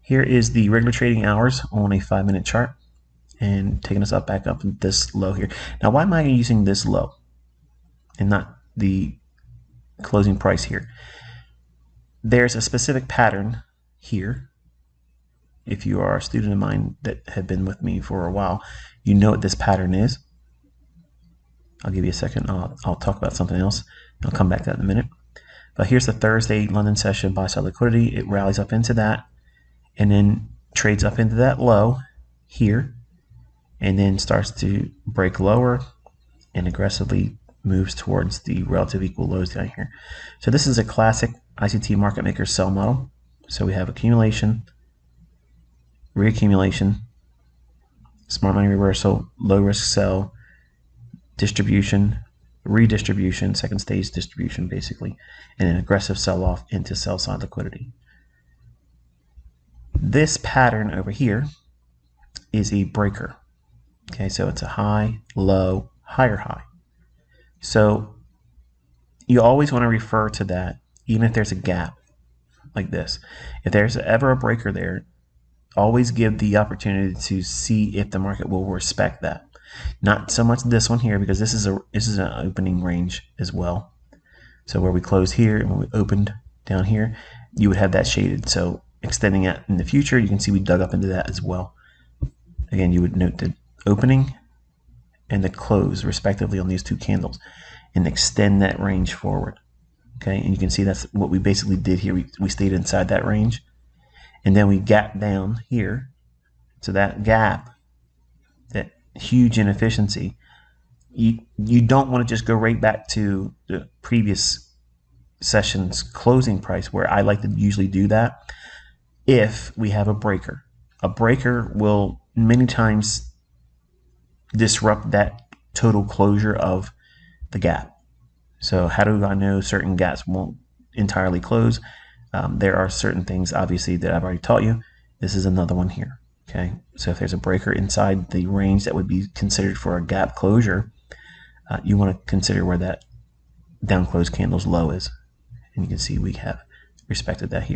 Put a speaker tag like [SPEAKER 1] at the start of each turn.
[SPEAKER 1] Here is the regular trading hours on a 5-minute chart and taking us back up in this low here. Now, why am I using this low and not the closing price here? There's a specific pattern here. If you are a student of mine that have been with me for a while, you know what this pattern is. I'll give you a second. I'll talk about something else. I'll come back to that in a minute. But here's the Thursday London session buy side liquidity. It rallies up into that and then trades up into that low here and then starts to break lower and aggressively moves towards the relative equal lows down here. So this is a classic ICT market maker sell model. So we have accumulation, reaccumulation, smart money reversal, low risk sell, distribution, redistribution, second stage distribution basically, and an aggressive sell off into sell side liquidity. This pattern over here is a breaker. Okay, so it's a high, low, higher high. So you always want to refer to that, even if there's a gap like this. If there's ever a breaker there, always give the opportunity to see if the market will respect that. Not so much this one here, because this is an opening range as well. So where we close here and when we opened down here, you would have that shaded. So extending it in the future, you can see we dug up into that as well. Again, you would note the opening and the close respectively on these two candles and extend that range forward. Okay, and you can see that's what we basically did here. We stayed inside that range and then we gapped down here. So that gap, that huge inefficiency, you don't want to just go right back to the previous session's closing price, where I like to usually do that if we have a breaker. A breaker will many times disrupt that total closure of the gap. So how do I know certain gaps won't entirely close? There are certain things obviously that I've already taught you. This is another one here. Okay, so if there's a breaker inside the range that would be considered for a gap closure, you want to consider where that down close candle's low is, and you can see we have respected that here.